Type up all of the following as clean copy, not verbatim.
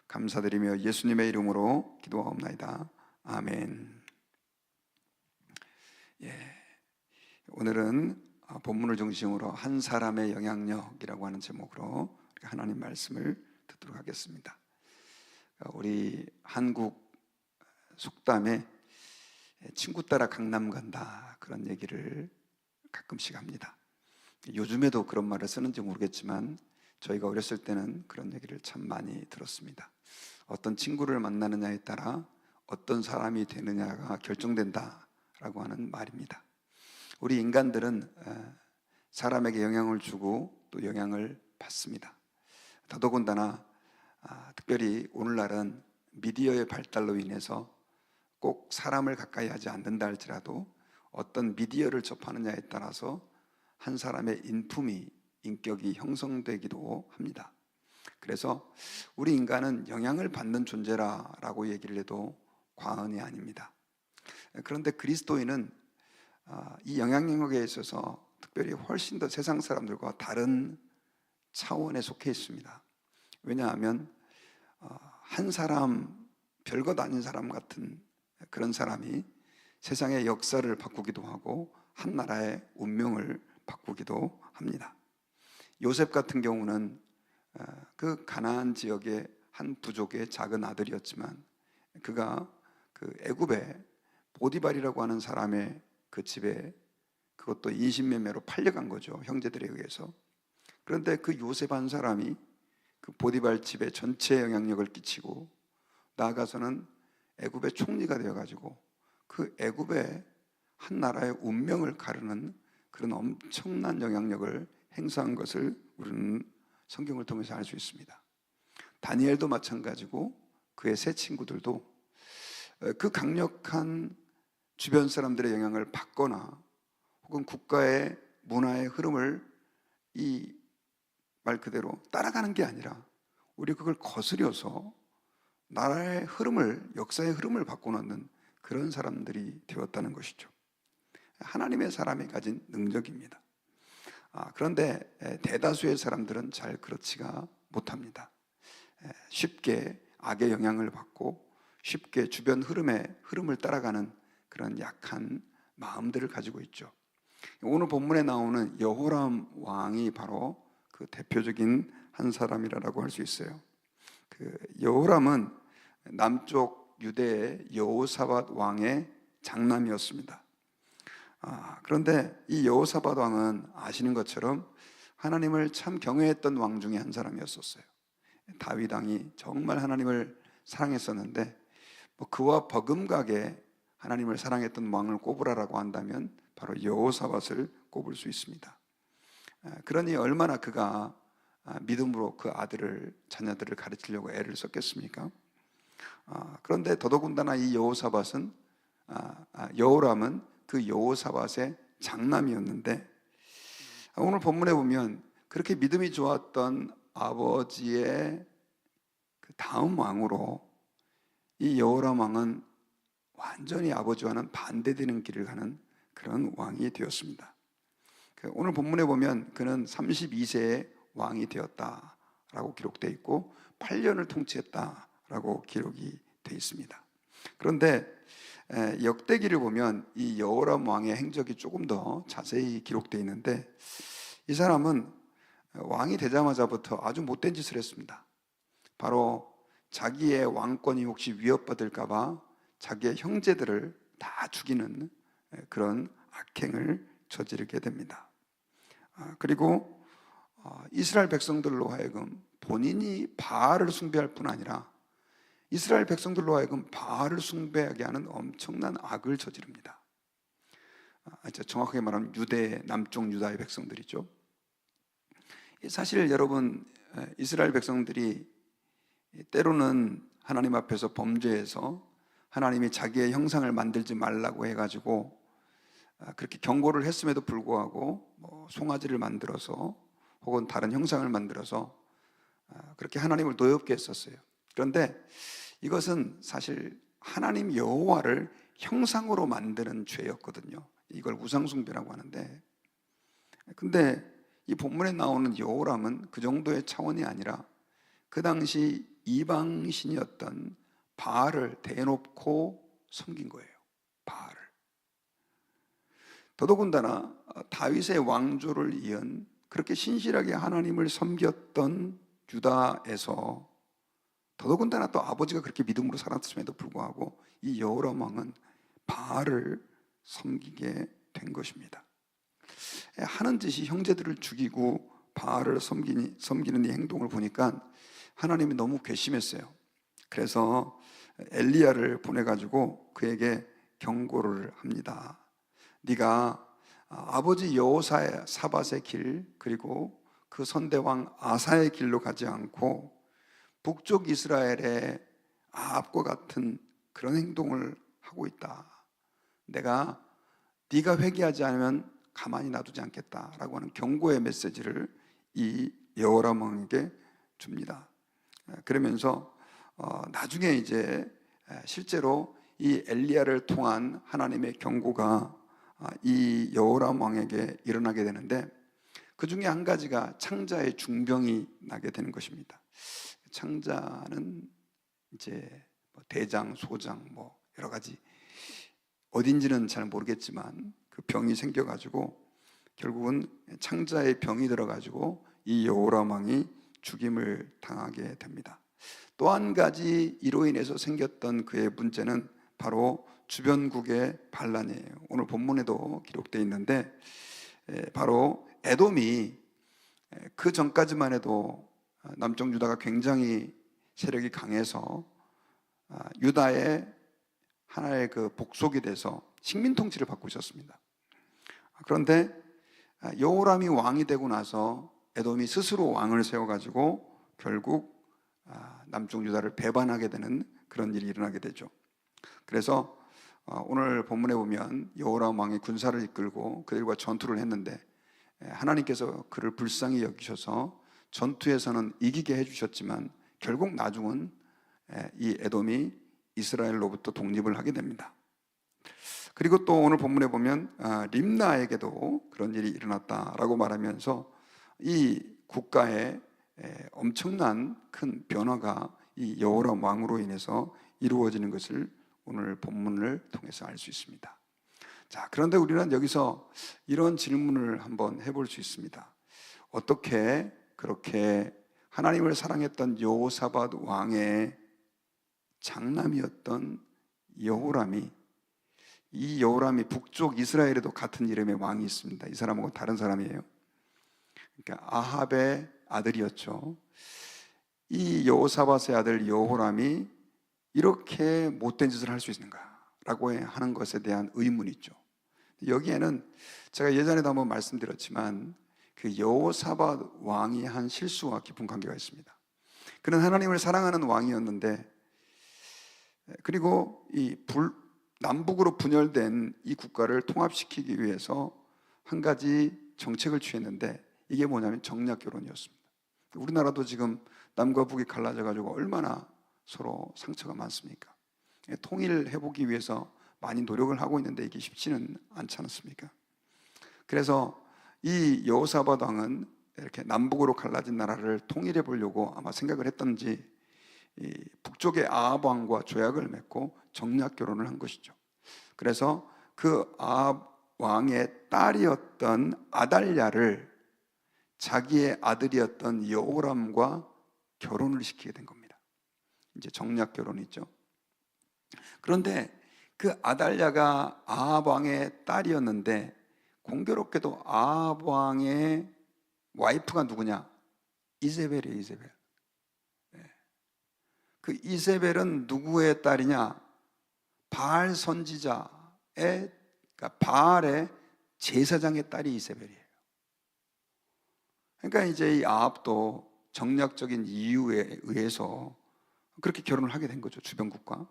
감사드리며 예수님의 이름으로 기도하옵나이다. 아멘. 오늘은 본문을 중심으로 한 사람의 영향력이라고 하는 제목으로 하나님 말씀을 듣도록 하겠습니다. 우리 한국 속담에 친구 따라 강남 간다, 그런 얘기를 가끔씩 합니다. 요즘에도 그런 말을 쓰는지 모르겠지만 저희가 어렸을 때는 그런 얘기를 참 많이 들었습니다. 어떤 친구를 만나느냐에 따라 어떤 사람이 되느냐가 결정된다라고 하는 말입니다. 우리 인간들은 사람에게 영향을 주고 또 영향을 받습니다. 더더군다나 특별히 오늘날은 미디어의 발달로 인해서 꼭 사람을 가까이 하지 않는다 할지라도 어떤 미디어를 접하느냐에 따라서 한 사람의 인품이, 인격이 형성되기도 합니다. 그래서 우리 인간은 영향을 받는 존재라고 얘기를 해도 과언이 아닙니다. 그런데 그리스도인은 이 영향력에 있어서 특별히 훨씬 더 세상 사람들과 다른 차원에 속해 있습니다. 왜냐하면 한 사람, 별것 아닌 사람 같은 그런 사람이 세상의 역사를 바꾸기도 하고 한 나라의 운명을 바꾸기도 합니다. 요셉 같은 경우는 그 가나안 지역의 한 부족의 작은 아들이었지만 그가 그 애굽의 보디발이라고 하는 사람의 그 집에, 그것도 인신매매로 팔려간 거죠, 형제들에 의해서. 그런데 그 요셉 한 사람이 그 보디발 집에 전체 영향력을 끼치고 나아가서는 애굽의 총리가 되어가지고 그 애굽의 한 나라의 운명을 가르는 그런 엄청난 영향력을 행사한 것을 우리는 성경을 통해서 알 수 있습니다. 다니엘도 마찬가지고 그의 세 친구들도 그 강력한 주변 사람들의 영향을 받거나 혹은 국가의 문화의 흐름을 이 말 그대로 따라가는 게 아니라 우리 그걸 거스려서 나라의 흐름을, 역사의 흐름을 바꿔놓는 그런 사람들이 되었다는 것이죠. 하나님의 사람이 가진 능력입니다. 그런데 대다수의 사람들은 잘 그렇지가 못합니다. 쉽게 악의 영향을 받고 쉽게 주변 흐름을 따라가는 그런 약한 마음들을 가지고 있죠. 오늘 본문에 나오는 여호람 왕이 바로 그 대표적인 한 사람이라고 할 수 있어요. 그 여호람은 남쪽 유대의 여호사밧 왕의 장남이었습니다. 그런데 이 여호사밧 왕은 아시는 것처럼 하나님을 참 경외했던 왕 중에 한 사람이었었어요. 다윗 왕이 정말 하나님을 사랑했었는데 그와 버금가게 하나님을 사랑했던 왕을 꼽으라라고 한다면 바로 여호사밧을 꼽을 수 있습니다. 그러니 얼마나 그가 믿음으로 그 자녀들을 가르치려고 애를 썼겠습니까? 그런데 더더군다나 이 여호람은 그 여호사밧의 장남이었는데 오늘 본문에 보면 그렇게 믿음이 좋았던 아버지의 그 다음 왕으로 이 여호람 왕은 완전히 아버지와는 반대되는 길을 가는 그런 왕이 되었습니다. 오늘 본문에 보면 그는 32세에 왕이 되었다라고 기록되어 있고 8년을 통치했다라고 기록이 되어 있습니다. 그런데 역대기를 보면 이 여호람 왕의 행적이 조금 더 자세히 기록되어 있는데 이 사람은 왕이 되자마자부터 아주 못된 짓을 했습니다. 바로 자기의 왕권이 혹시 위협받을까 봐 자기의 형제들을 다 죽이는 그런 악행을 저지르게 됩니다. 그리고 이스라엘 백성들로 하여금 본인이 바알을 숭배할 뿐 아니라 이스라엘 백성들로 하여금 바알을 숭배하게 하는 엄청난 악을 저지릅니다. 정확하게 말하면 남쪽 유다의 백성들이죠. 사실 여러분, 이스라엘 백성들이 때로는 하나님 앞에서 범죄해서 하나님이 자기의 형상을 만들지 말라고 해가지고 그렇게 경고를 했음에도 불구하고 송아지를 만들어서 혹은 다른 형상을 만들어서 그렇게 하나님을 노엽게 했었어요. 그런데 이것은 사실 하나님 여호와를 형상으로 만드는 죄였거든요. 이걸 우상숭배라고 하는데, 근데 이 본문에 나오는 여호람은 그 정도의 차원이 아니라 그 당시 이방신이었던 바알을 대놓고 섬긴 거예요. 바알을. 더더군다나 다윗의 왕조를 이은 그렇게 신실하게 하나님을 섬겼던 유다에서 더더군다나 또 아버지가 그렇게 믿음으로 살았음에도 불구하고 이 여호람 왕은 바알을 섬기게 된 것입니다. 하는 짓이 형제들을 죽이고 바알을 섬기는 이 행동을 보니까 하나님이 너무 괘씸했어요. 그래서 엘리야를 보내가지고 그에게 경고를 합니다. 네가 아버지 여호사밧의 길, 그리고 그 선대왕 아사의 길로 가지 않고 북쪽 이스라엘의 아합과 같은 그런 행동을 하고 있다. 내가 네가 회개하지 않으면 가만히 놔두지 않겠다라고 하는 경고의 메시지를 이 여호람 왕에게 줍니다. 그러면서 나중에 이제 실제로 이 엘리야를 통한 하나님의 경고가 이 여호람 왕에게 일어나게 되는데, 그 중에 한 가지가 창자의 중병이 나게 되는 것입니다. 창자는 이제 대장, 소장 여러 가지 어딘지는 잘 모르겠지만 그 병이 생겨가지고 결국은 창자의 병이 들어가지고 이 여호람 왕이 죽임을 당하게 됩니다. 또 한 가지 이로 인해서 생겼던 그의 문제는 바로 주변국의 반란이에요. 오늘 본문에도 기록되어 있는데 바로 에돔이 그 전까지만 해도 남쪽 유다가 굉장히 세력이 강해서 유다의 하나의 그 복속이 돼서 식민 통치를 받고 있었습니다. 그런데 여호람이 왕이 되고 나서 에돔이 스스로 왕을 세워가지고 결국 남쪽 유다를 배반하게 되는 그런 일이 일어나게 되죠. 그래서 오늘 본문에 보면 여호람 왕이 군사를 이끌고 그들과 전투를 했는데 하나님께서 그를 불쌍히 여기셔서 전투에서는 이기게 해주셨지만 결국 나중은 이 에돔이 이스라엘로부터 독립을 하게 됩니다. 그리고 또 오늘 본문에 보면 림나에게도 그런 일이 일어났다라고 말하면서 이 국가에 엄청난 큰 변화가 이 여호람 왕으로 인해서 이루어지는 것을 오늘 본문을 통해서 알 수 있습니다. 자, 그런데 우리는 여기서 이런 질문을 한번 해볼 수 있습니다. 어떻게 그렇게 하나님을 사랑했던 여호사밧 왕의 장남이었던 여호람이, 이 여호람이 북쪽 이스라엘에도 같은 이름의 왕이 있습니다. 이 사람하고 다른 사람이에요. 그러니까 아합의 아들이었죠. 이 여호사밧의 아들 여호람이 이렇게 못된 짓을 할 수 있는가라고 하는 것에 대한 의문이 있죠. 여기에는 제가 예전에도 한번 말씀드렸지만 그 여호사밧 왕이 한 실수와 깊은 관계가 있습니다. 그는 하나님을 사랑하는 왕이었는데, 그리고 이 남북으로 분열된 이 국가를 통합시키기 위해서 한 가지 정책을 취했는데, 이게 뭐냐면 정략 결혼이었습니다. 우리나라도 지금 남과 북이 갈라져 가지고 얼마나 서로 상처가 많습니까? 통일해보기 위해서 많이 노력을 하고 있는데 이게 쉽지는 않지 않습니까? 그래서 이 여호사밧 왕은 이렇게 남북으로 갈라진 나라를 통일해 보려고 아마 생각을 했던지 이 북쪽의 아합 왕과 조약을 맺고 정략 결혼을 한 것이죠. 그래서 그 아합 왕의 딸이었던 아달랴를 자기의 아들이었던 여호람과 결혼을 시키게 된 겁니다. 이제 정략 결혼이죠. 그런데 그 아달랴가 아합 왕의 딸이었는데 공교롭게도 아합 왕의 와이프가 누구냐? 이세벨이에요. 이세벨. 그 이세벨은 누구의 딸이냐? 바알 선지자의, 그러니까 바알의 제사장의 딸이 이세벨이에요. 그러니까 이제 이 아합도 정략적인 이유에 의해서 그렇게 결혼을 하게 된 거죠. 주변국과.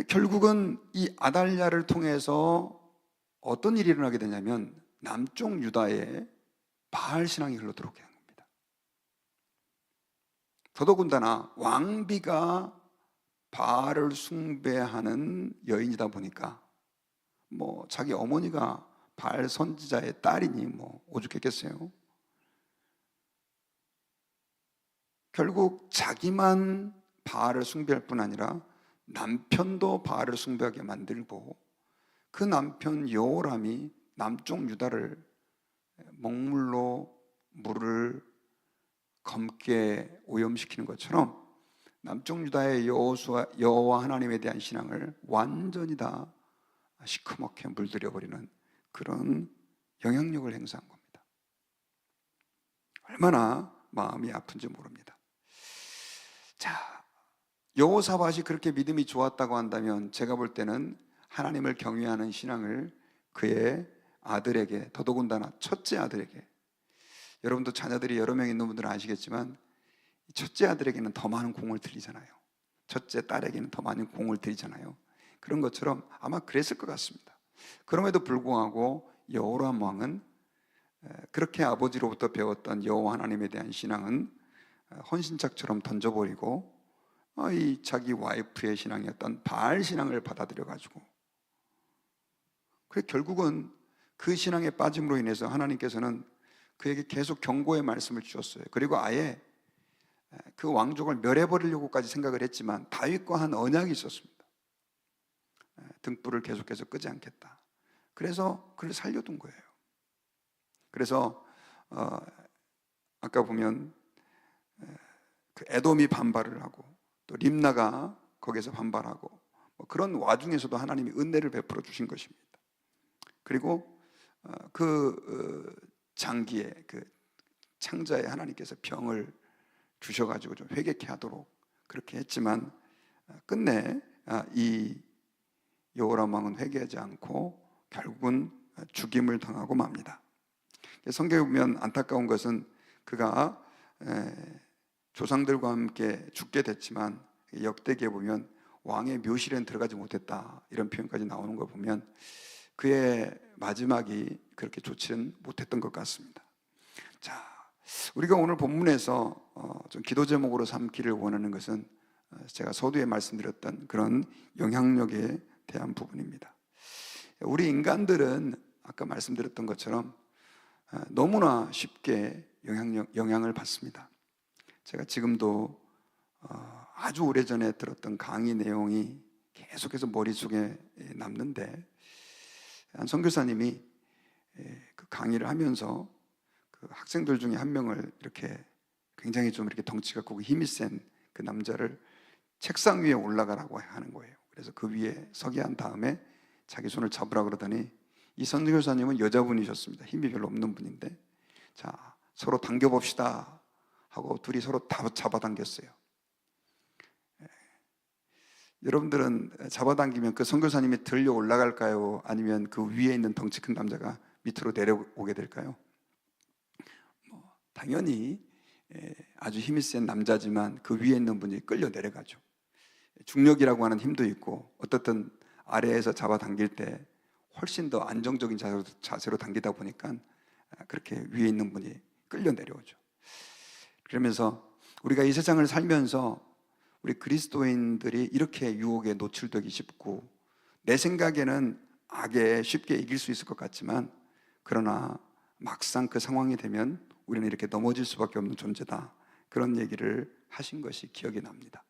결국은 이 아달랴를 통해서 어떤 일이 일어나게 되냐면 남쪽 유다에 바알 신앙이 흘러들어오게 된 겁니다. 더더군다나 왕비가 바알을 숭배하는 여인이다 보니까 자기 어머니가 바알 선지자의 딸이니 오죽했겠어요. 결국 자기만 바알을 숭배할 뿐 아니라 남편도 바알을 숭배하게 만들고, 그 남편 여호람이 남쪽 유다를 먹물로 물을 검게 오염시키는 것처럼 남쪽 유다의 여호와 하나님에 대한 신앙을 완전히 다 시커멓게 물들여버리는 그런 영향력을 행사한 겁니다. 얼마나 마음이 아픈지 모릅니다. 자, 여호사밧이 그렇게 믿음이 좋았다고 한다면 제가 볼 때는 하나님을 경외하는 신앙을 그의 아들에게, 더더군다나 첫째 아들에게, 여러분도 자녀들이 여러 명 있는 분들은 아시겠지만 첫째 아들에게는 더 많은 공을 들이잖아요. 첫째 딸에게는 더 많은 공을 들이잖아요. 그런 것처럼 아마 그랬을 것 같습니다. 그럼에도 불구하고 여호람 왕은 그렇게 아버지로부터 배웠던 여호와 하나님에 대한 신앙은 헌신짝처럼 던져버리고 이 자기 와이프의 신앙이었던 바알 신앙을 받아들여가지고, 그래 결국은 그 신앙에 빠짐으로 인해서 하나님께서는 그에게 계속 경고의 말씀을 주셨어요. 그리고 아예 그 왕족을 멸해버리려고까지 생각을 했지만 다윗과 한 언약이 있었습니다. 등불을 계속해서 끄지 않겠다. 그래서 그를 살려둔 거예요. 그래서 아까 보면 그 에돔이 반발을 하고 또 림나가 거기서 반발하고 그런 와중에서도 하나님이 은혜를 베풀어 주신 것입니다. 그리고 그 장기에 그 창자에 하나님께서 병을 주셔가지고 좀 회개케 하도록 그렇게 했지만 끝내 이 여호람 왕은 회개하지 않고 결국은 죽임을 당하고 맙니다. 성경에 보면 안타까운 것은 그가 조상들과 함께 죽게 됐지만 역대기에 보면 왕의 묘실에는 들어가지 못했다 이런 표현까지 나오는 걸 보면 그의 마지막이 그렇게 좋지는 못했던 것 같습니다. 자, 우리가 오늘 본문에서 좀 기도 제목으로 삼기를 원하는 것은 제가 서두에 말씀드렸던 그런 영향력에 대한 부분입니다. 우리 인간들은 아까 말씀드렸던 것처럼 너무나 쉽게 영향을 받습니다. 제가 지금도 아주 오래전에 들었던 강의 내용이 계속해서 머릿속에 남는데, 한 선교사님이 그 강의를 하면서 그 학생들 중에 한 명을 이렇게 굉장히 좀 이렇게 덩치가 크고 힘이 센 그 남자를 책상 위에 올라가라고 하는 거예요. 그래서 그 위에 서게 한 다음에 자기 손을 잡으라 그러더니 이 선교사님은 여자분이셨습니다. 힘이 별로 없는 분인데, 자 서로 당겨봅시다 하고 둘이 서로 다 잡아당겼어요. 여러분들은 잡아당기면 그 선교사님이 들려 올라갈까요? 아니면 그 위에 있는 덩치 큰 남자가 밑으로 내려오게 될까요? 당연히 아주 힘이 센 남자지만 그 위에 있는 분이 끌려 내려가죠. 중력이라고 하는 힘도 있고 어떻든 아래에서 잡아당길 때 훨씬 더 안정적인 자세로 당기다 보니까 그렇게 위에 있는 분이 끌려 내려오죠. 그러면서 우리가 이 세상을 살면서 우리 그리스도인들이 이렇게 유혹에 노출되기 쉽고, 내 생각에는 악에 쉽게 이길 수 있을 것 같지만 그러나 막상 그 상황이 되면 우리는 이렇게 넘어질 수밖에 없는 존재다, 그런 얘기를 하신 것이 기억이 납니다.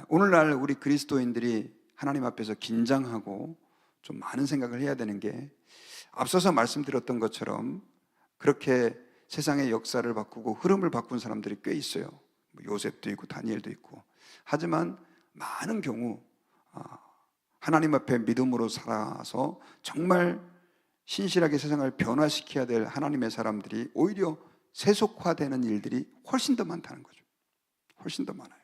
오늘날 우리 그리스도인들이 하나님 앞에서 긴장하고 좀 많은 생각을 해야 되는 게, 앞서서 말씀드렸던 것처럼 그렇게 세상의 역사를 바꾸고 흐름을 바꾼 사람들이 꽤 있어요. 요셉도 있고 다니엘도 있고. 하지만 많은 경우 하나님 앞에 믿음으로 살아서 정말 신실하게 세상을 변화시켜야 될 하나님의 사람들이 오히려 세속화되는 일들이 훨씬 더 많다는 거죠. 훨씬 더 많아요.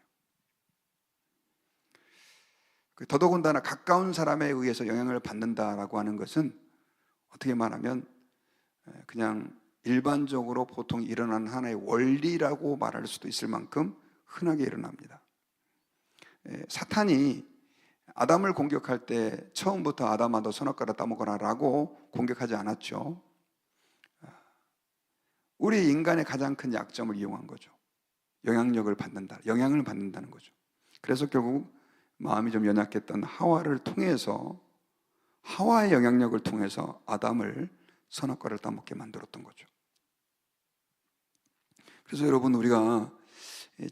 더더군다나 가까운 사람에 의해서 영향을 받는다라고 하는 것은 어떻게 말하면 그냥 일반적으로 보통 일어나는 하나의 원리라고 말할 수도 있을 만큼 흔하게 일어납니다. 사탄이 아담을 공격할 때 처음부터 아담아 너 선악과를 따먹어라 라고 공격하지 않았죠. 우리 인간의 가장 큰 약점을 이용한 거죠. 영향을 받는다는 거죠. 그래서 결국 마음이 좀 연약했던 하와를 통해서, 하와의 영향력을 통해서 아담을 선악과를 따먹게 만들었던 거죠. 그래서 여러분, 우리가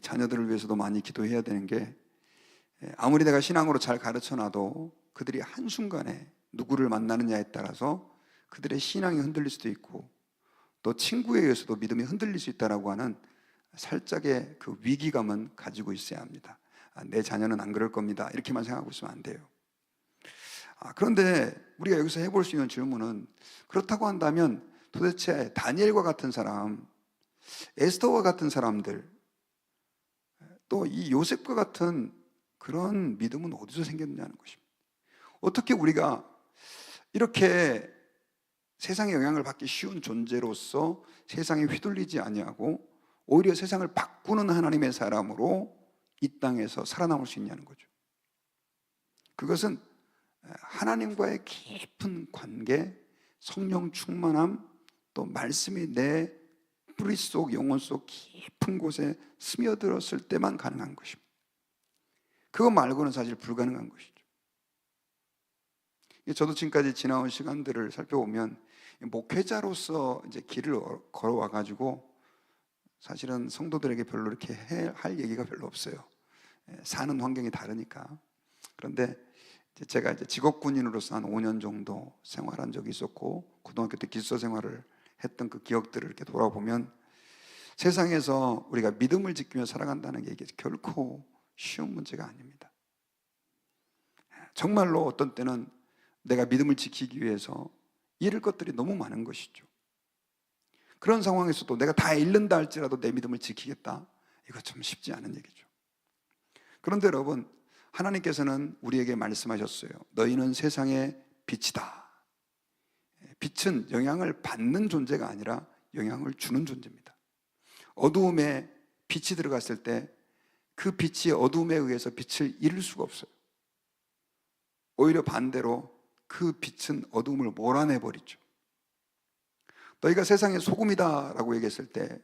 자녀들을 위해서도 많이 기도해야 되는 게, 아무리 내가 신앙으로 잘 가르쳐놔도 그들이 한순간에 누구를 만나느냐에 따라서 그들의 신앙이 흔들릴 수도 있고, 또 친구에 의해서도 믿음이 흔들릴 수 있다라고 하는 살짝의 그 위기감은 가지고 있어야 합니다. 내 자녀는 안 그럴 겁니다, 이렇게만 생각하고 있으면 안 돼요. 그런데 우리가 여기서 해볼 수 있는 질문은, 그렇다고 한다면 도대체 다니엘과 같은 사람, 에스더와 같은 사람들, 또 이 요셉과 같은 그런 믿음은 어디서 생겼느냐는 것입니다. 어떻게 우리가 이렇게 세상의 영향을 받기 쉬운 존재로서 세상에 휘둘리지 아니하고 오히려 세상을 바꾸는 하나님의 사람으로 이 땅에서 살아남을 수 있냐는 거죠. 그것은 하나님과의 깊은 관계, 성령 충만함, 또 말씀이 내 뿌리 속, 영혼 속 깊은 곳에 스며들었을 때만 가능한 것입니다. 그거 말고는 사실 불가능한 것이죠. 저도 지금까지 지나온 시간들을 살펴보면 목회자로서 이제 길을 걸어와 가지고 사실은 성도들에게 별로 이렇게 할 얘기가 별로 없어요. 사는 환경이 다르니까. 그런데 제가 이제 직업군인으로서 한 5년 정도 생활한 적이 있었고, 고등학교 때 기숙사 생활을 했던 그 기억들을 이렇게 돌아보면, 세상에서 우리가 믿음을 지키며 살아간다는 게 이게 결코 쉬운 문제가 아닙니다. 정말로 어떤 때는 내가 믿음을 지키기 위해서 잃을 것들이 너무 많은 것이죠. 그런 상황에서도 내가 다 잃는다 할지라도 내 믿음을 지키겠다, 이거 참 쉽지 않은 얘기죠. 그런데 여러분, 하나님께서는 우리에게 말씀하셨어요. 너희는 세상의 빛이다. 빛은 영향을 받는 존재가 아니라 영향을 주는 존재입니다. 어두움에 빛이 들어갔을 때 그 빛이 어두움에 의해서 빛을 잃을 수가 없어요. 오히려 반대로 그 빛은 어두움을 몰아내버리죠. 너희가 세상의 소금이다 라고 얘기했을 때,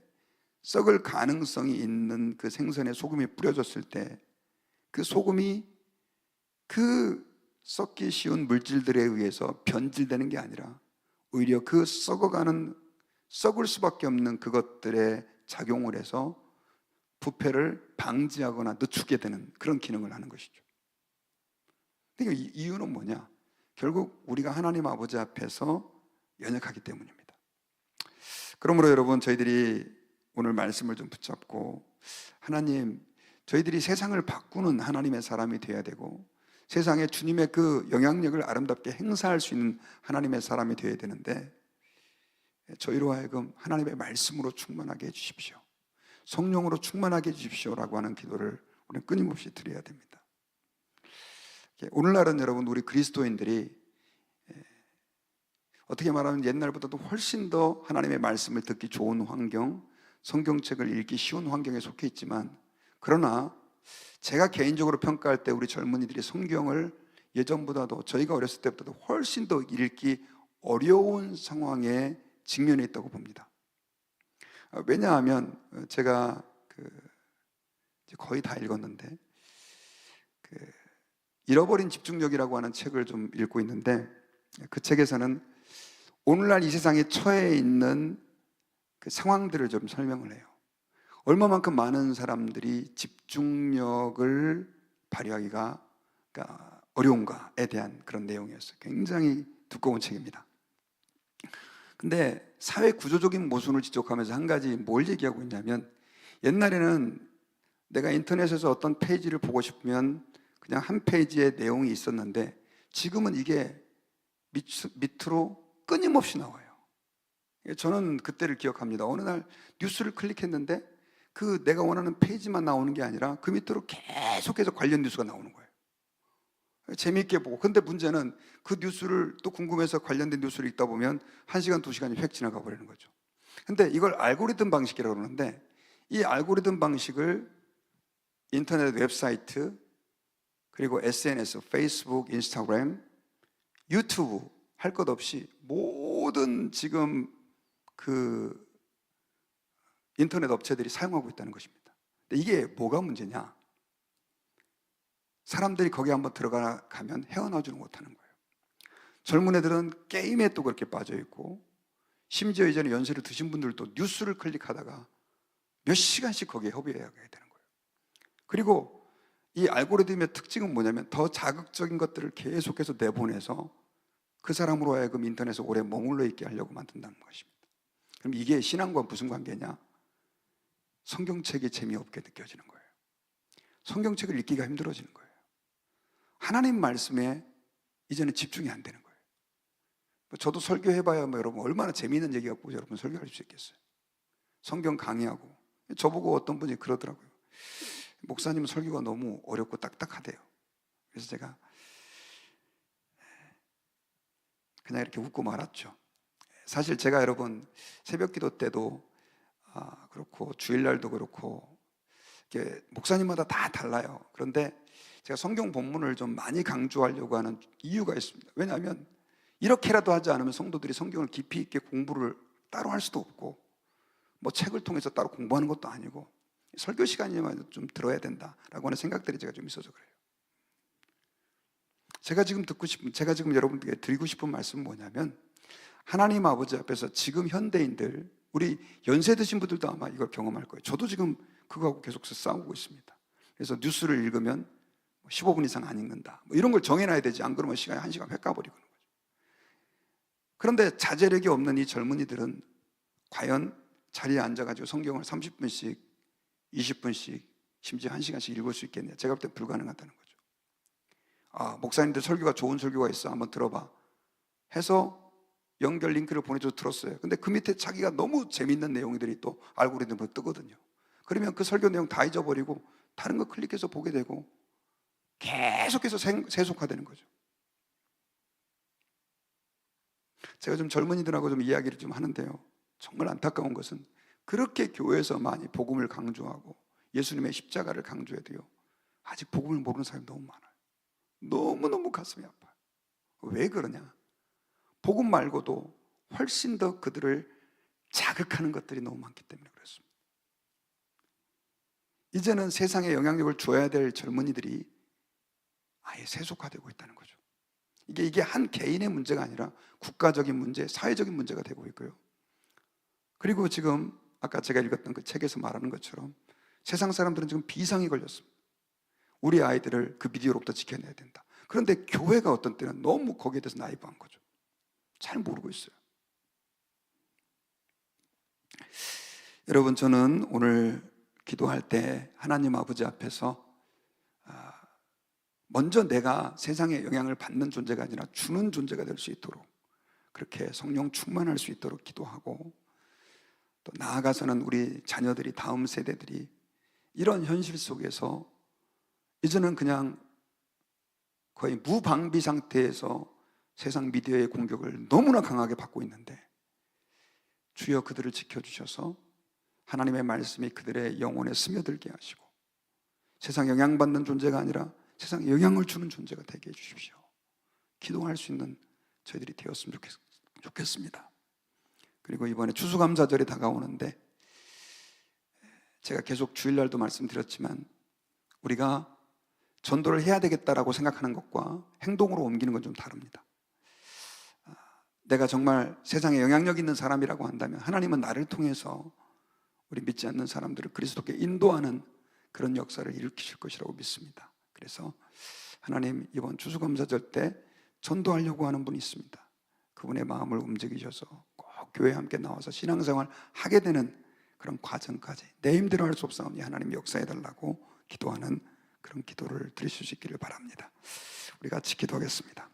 썩을 가능성이 있는 그 생선에 소금이 뿌려졌을 때 그 소금이 그 썩기 쉬운 물질들에 의해서 변질되는 게 아니라 오히려 그 썩어가는, 썩을 수밖에 없는 그것들에 작용을 해서 부패를 방지하거나 늦추게 되는 그런 기능을 하는 것이죠. 그러니까 이 이유는 뭐냐? 결국 우리가 하나님 아버지 앞에서 연약하기 때문입니다. 그러므로 여러분, 저희들이 오늘 말씀을 좀 붙잡고, 하나님, 저희들이 세상을 바꾸는 하나님의 사람이 되어야 되고, 세상에 주님의 그 영향력을 아름답게 행사할 수 있는 하나님의 사람이 되어야 되는데, 저희로 하여금 하나님의 말씀으로 충만하게 해주십시오, 성령으로 충만하게 해주십시오라고 하는 기도를 우리는 끊임없이 드려야 됩니다. 오늘날은 여러분, 우리 그리스도인들이 어떻게 말하면 옛날보다도 훨씬 더 하나님의 말씀을 듣기 좋은 환경, 성경책을 읽기 쉬운 환경에 속해 있지만, 그러나 제가 개인적으로 평가할 때 우리 젊은이들이 성경을 예전보다도, 저희가 어렸을 때보다도 훨씬 더 읽기 어려운 상황에 직면해 있다고 봅니다. 왜냐하면 제가 거의 다 읽었는데, 잃어버린 집중력이라고 하는 책을 좀 읽고 있는데, 그 책에서는 오늘날 이 세상에 처해 있는 그 상황들을 좀 설명을 해요. 얼마만큼 많은 사람들이 집중력을 발휘하기가 어려운가에 대한 그런 내용이었어요. 굉장히 두꺼운 책입니다. 근데 사회 구조적인 모순을 지적하면서 한 가지 뭘 얘기하고 있냐면, 옛날에는 내가 인터넷에서 어떤 페이지를 보고 싶으면 그냥 한 페이지의 내용이 있었는데, 지금은 이게 밑으로 끊임없이 나와요. 저는 그때를 기억합니다. 어느 날 뉴스를 클릭했는데 그 내가 원하는 페이지만 나오는 게 아니라 그 밑으로 계속해서 관련 뉴스가 나오는 거예요. 재미있게 보고. 근데 문제는 그 뉴스를 또 궁금해서 관련된 뉴스를 읽다 보면 1시간, 2시간이 획 지나가 버리는 거죠. 근데 이걸 알고리즘 방식이라고 그러는데, 이 알고리즘 방식을 인터넷 웹사이트, 그리고 SNS, 페이스북, 인스타그램, 유튜브 할 것 없이 모든 지금 그 인터넷 업체들이 사용하고 있다는 것입니다. 근데 이게 뭐가 문제냐? 사람들이 거기 한번 들어가면 헤어나오지를 못하는 거예요. 젊은 애들은 게임에 또 그렇게 빠져 있고, 심지어 이전에 연세를 드신 분들도 뉴스를 클릭하다가 몇 시간씩 거기에 허비해야 되는 거예요. 그리고 이 알고리즘의 특징은 뭐냐면 더 자극적인 것들을 계속해서 내보내서 그 사람으로 하여금 인터넷에 오래 머물러 있게 하려고 만든다는 것입니다. 그럼 이게 신앙과 무슨 관계냐? 성경책이 재미없게 느껴지는 거예요. 성경책을 읽기가 힘들어지는 거예요. 하나님 말씀에 이제는 집중이 안 되는 거예요. 저도 설교해봐야 여러분 얼마나 재미있는 얘기 갖고 여러분 설교할 수 있겠어요. 성경 강의하고 저보고 어떤 분이 그러더라고요. 목사님 설교가 너무 어렵고 딱딱하대요. 그래서 제가 그냥 이렇게 웃고 말았죠. 사실 제가 여러분 새벽 기도 때도 그렇고 주일날도 그렇고 목사님마다 다 달라요. 그런데 제가 성경 본문을 좀 많이 강조하려고 하는 이유가 있습니다. 왜냐하면 이렇게라도 하지 않으면 성도들이 성경을 깊이 있게 공부를 따로 할 수도 없고 뭐 책을 통해서 따로 공부하는 것도 아니고 설교 시간이면 좀 들어야 된다라고 하는 생각들이 제가 좀 있어서 그래요. 제가 지금 여러분들께 드리고 싶은 말씀은 뭐냐면 하나님 아버지 앞에서 지금 현대인들, 우리 연세 드신 분들도 아마 이걸 경험할 거예요. 저도 지금 그거하고 계속 싸우고 있습니다. 그래서 뉴스를 읽으면 15분 이상 안 읽는다, 뭐 이런 걸 정해놔야 되지, 안 그러면 시간이 1시간 획 가버리는 거죠. 그런데 자제력이 없는 이 젊은이들은 과연 자리에 앉아가지고 성경을 30분씩 20분씩 심지어 1시간씩 읽을 수 있겠냐? 제가 볼 때 불가능하다는 거죠. 목사님들 설교가 좋은 설교가 있어, 한번 들어봐 해서 연결 링크를 보내줘서 들었어요. 근데 그 밑에 자기가 너무 재밌는 내용들이 또 알고리즘으로 뜨거든요. 그러면 그 설교 내용 다 잊어버리고 다른 거 클릭해서 보게 되고 계속해서 세속화되는 거죠. 제가 좀 젊은이들하고 좀 이야기를 좀 하는데요, 정말 안타까운 것은 그렇게 교회에서 많이 복음을 강조하고 예수님의 십자가를 강조해도요, 아직 복음을 모르는 사람이 너무 많아요. 너무너무 가슴이 아파요. 왜 그러냐? 복음 말고도 훨씬 더 그들을 자극하는 것들이 너무 많기 때문에 그렇습니다. 이제는 세상에 영향력을 줘야 될 젊은이들이 아예 세속화되고 있다는 거죠. 이게 한 개인의 문제가 아니라 국가적인 문제, 사회적인 문제가 되고 있고요. 그리고 지금 아까 제가 읽었던 그 책에서 말하는 것처럼 세상 사람들은 지금 비상이 걸렸습니다. 우리 아이들을 그 미디어로부터 지켜내야 된다. 그런데 교회가 어떤 때는 너무 거기에 대해서 나이브한 거죠. 잘 모르고 있어요. 여러분, 저는 오늘 기도할 때 하나님 아버지 앞에서 먼저 내가 세상에 영향을 받는 존재가 아니라 주는 존재가 될 수 있도록, 그렇게 성령 충만할 수 있도록 기도하고, 또 나아가서는 우리 자녀들이, 다음 세대들이 이런 현실 속에서 이제는 그냥 거의 무방비 상태에서 세상 미디어의 공격을 너무나 강하게 받고 있는데, 주여 그들을 지켜주셔서 하나님의 말씀이 그들의 영혼에 스며들게 하시고 세상 영향받는 존재가 아니라 세상에 영향을 주는 존재가 되게 해주십시오. 기도할 수 있는 저희들이 되었으면 좋겠습니다. 그리고 이번에 추수감사절이 다가오는데, 제가 계속 주일날도 말씀드렸지만 우리가 전도를 해야 되겠다라고 생각하는 것과 행동으로 옮기는 건 좀 다릅니다. 내가 정말 세상에 영향력 있는 사람이라고 한다면 하나님은 나를 통해서 우리 믿지 않는 사람들을 그리스도께 인도하는 그런 역사를 일으키실 것이라고 믿습니다. 그래서 하나님, 이번 추수감사절 때 전도하려고 하는 분이 있습니다. 그분의 마음을 움직이셔서 꼭 교회에 함께 나와서 신앙생활 하게 되는 그런 과정까지 내 힘대로 할 수 없사오니 하나님 역사해달라고 기도하는 그런 기도를 드리실 수 있기를 바랍니다. 우리 같이 기도하겠습니다.